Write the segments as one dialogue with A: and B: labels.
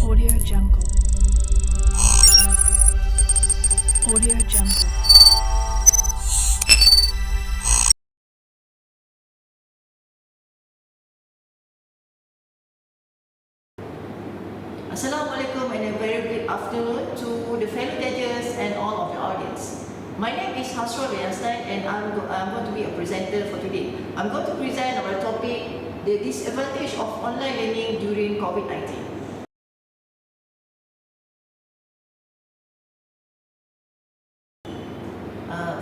A: Audio Jungle. Audio Jungle.
B: Assalamualaikum and a very good afternoon to the fellow judges and all of the audience. My name is Hasrul Riastan and I'm going to be a presenter for today. I'm going to present our topic, the disadvantage of online learning during COVID-19.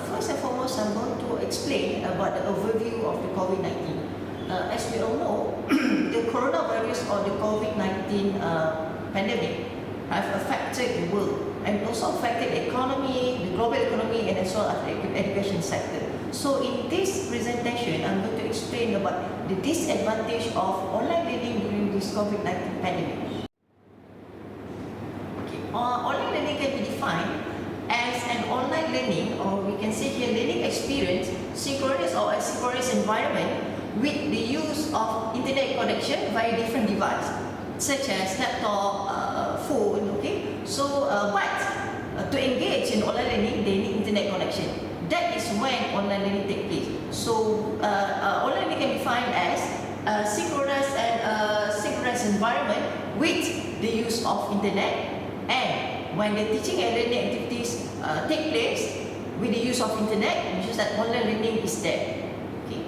B: First and foremost, I'm going to explain about the overview of the COVID-19. As we all know, the coronavirus or the COVID-19 pandemic have affected the world and also affected the economy, the global economy, and as well as the education sector. So in this presentation, I'm going to explain about the disadvantage of online learning during this COVID-19 pandemic. Okay. Online learning can be defined as an online learning, or we can say here learning experience, synchronous or asynchronous environment with the use of internet connection via different devices, such as laptop, phone, okay? So, but to engage in online learning, they need internet connection. That is when online learning takes place. So, online learning can be defined as a synchronous and synchronous environment with the use of internet, and when the teaching and learning activities take place with the use of internet, which is that online learning is there. Okay,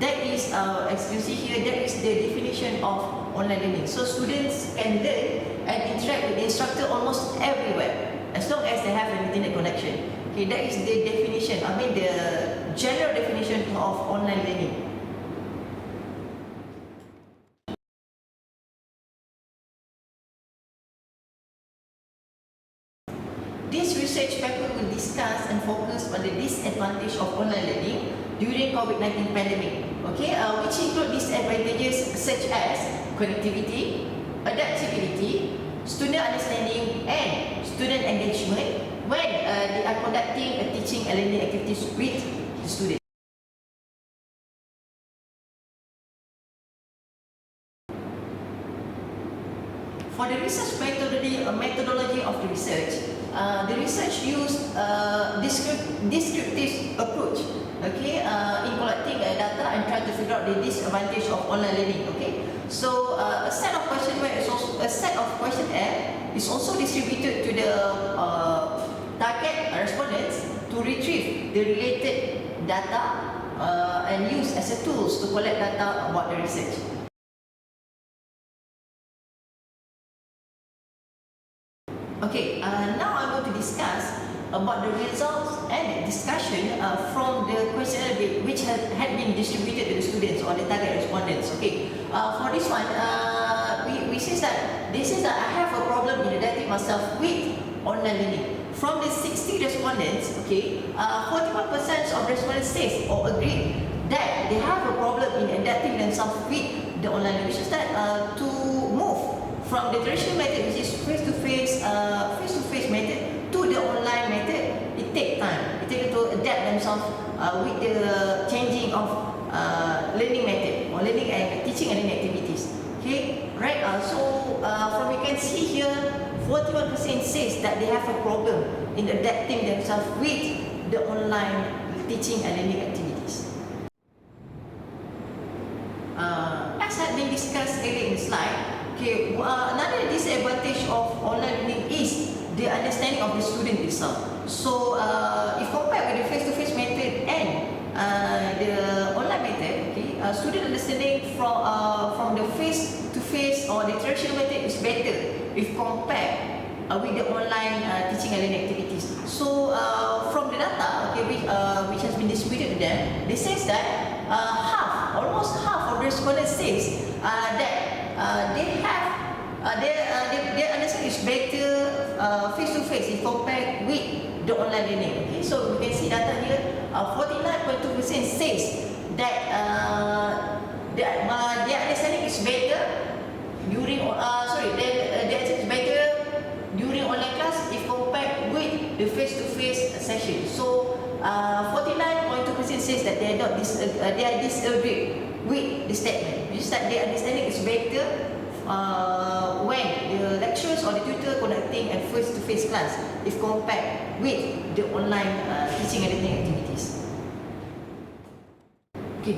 B: that is, as you see here, that is the definition of online learning. So students can learn and interact with the instructor almost everywhere, as long as they have an internet connection. Okay, that is the definition. I mean the general definition of online learning. This research paper will discuss and focus on the disadvantage of online learning during COVID-19 pandemic, okay, which include disadvantages such as connectivity, adaptability, student understanding, and student engagement when they are conducting a teaching and learning activities with the students. For the research methodology of the research used descriptive approach, okay, in collecting data and trying to figure out the disadvantage of online learning. Okay, so a set of questionnaire is also distributed to the target respondents to retrieve the related data and use as a tools to collect data about the research. Okay, now I'm going to discuss about the results and the discussion from the questionnaire which had been distributed to the students or the target respondents. Okay, for this one, we say that this is that I have a problem in adapting myself with online learning. From the 60 respondents, okay, 41% of respondents says or agree that they have a problem in adapting themselves with the online learning. Which is that to move from the traditional method, which is face-to-face method, to the online method, it takes time. It takes to adapt themselves with the changing of learning method or learning and teaching and learning activities. Okay, right? So from you can see here, 41% says that they have a problem in adapting themselves with the online teaching and learning activities. As had been discussed earlier in the slide. Okay, another disadvantage of online learning is the understanding of the student itself. So, if compared with the face-to-face method and the online method, okay, student understanding from the face-to-face or the traditional method is better if compared with the online teaching and learning activities. So, from the data, okay, which has been distributed to them, they says that almost half of the respondents says that they have their understanding is better face-to-face if compared with the online learning. Okay, so we can see data here. 49.2% says that their understanding is better during their understanding is better during online class if compared with the face-to-face session. So 49.2% says that they are disagree with the statement, which is that their understanding is better when the lecturers or learning and face-to-face class if compared with the online teaching and learning activities. Okay.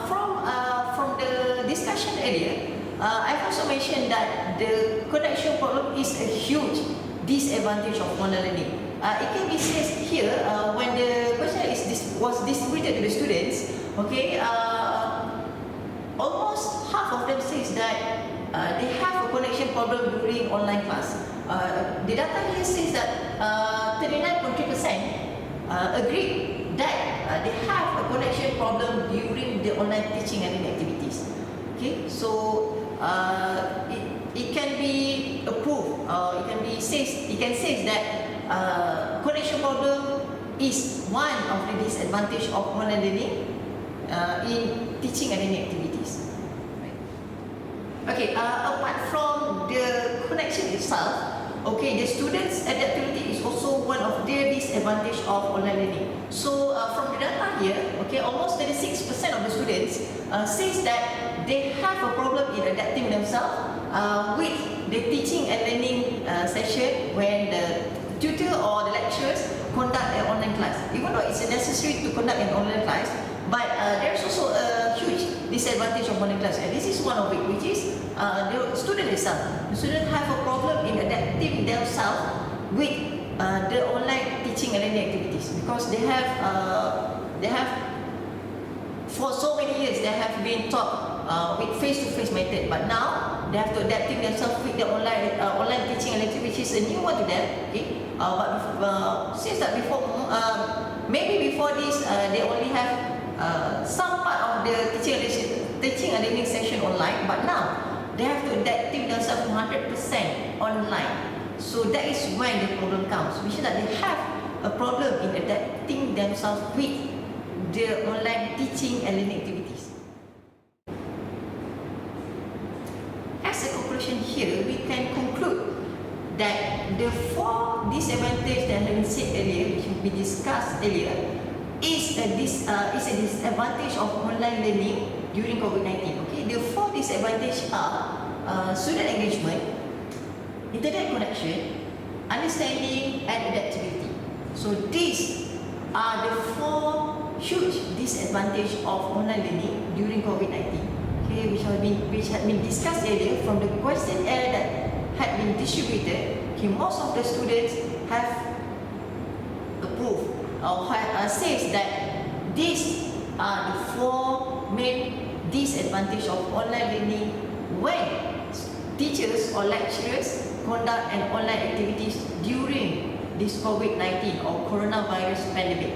B: From the discussion earlier, I've also mentioned that the connection problem is a huge disadvantage of online learning. It can be said here when the question was distributed to the students. Okay, almost half of them says that they have a connection problem during online class. The data here says that 39.3% agree that they have a connection problem during the online teaching and learning activities. Okay, so it can be approved. It can say that connection problem is one of the disadvantage of online learning in teaching and learning activities. Right. Okay, apart from the connection itself, okay, the students' adaptability is also one of their disadvantage of online learning. So from the data here, okay, almost 36% of the students says that they have a problem in adapting themselves with the teaching and learning session when the tutor or the lecturers conduct an online class. Even though it's necessary to conduct an online class, but there's also a huge disadvantage of online class, and this is one of it, which is the student itself. The student have a problem in adapting themselves with the online teaching and learning activities, because they have for so many years they have been taught with face-to-face method, but now they have to adapting themselves with the online teaching and activity, which is a new one to them. Okay, but since that before, maybe before this, they only have some part of the teaching and learning session online, but now they have to adapting themselves 100% online. So that is when the problem comes, which is that they have a problem in adapting themselves with the online teaching and learning activities. As a conclusion here, we can conclude that the four disadvantages that have been said earlier, which we discussed earlier, is a disadvantage of online learning during COVID-19. Okay, the four disadvantages are student engagement, internet connection, understanding, and adaptability. So these are the four huge disadvantages of online learning during COVID-19. Okay, which had been discussed earlier from the questionnaire that had been distributed. Okay, most of the students have approved or says that these are the four main disadvantages of online learning when teachers or lecturers conduct an online activities during this COVID-19 or coronavirus pandemic.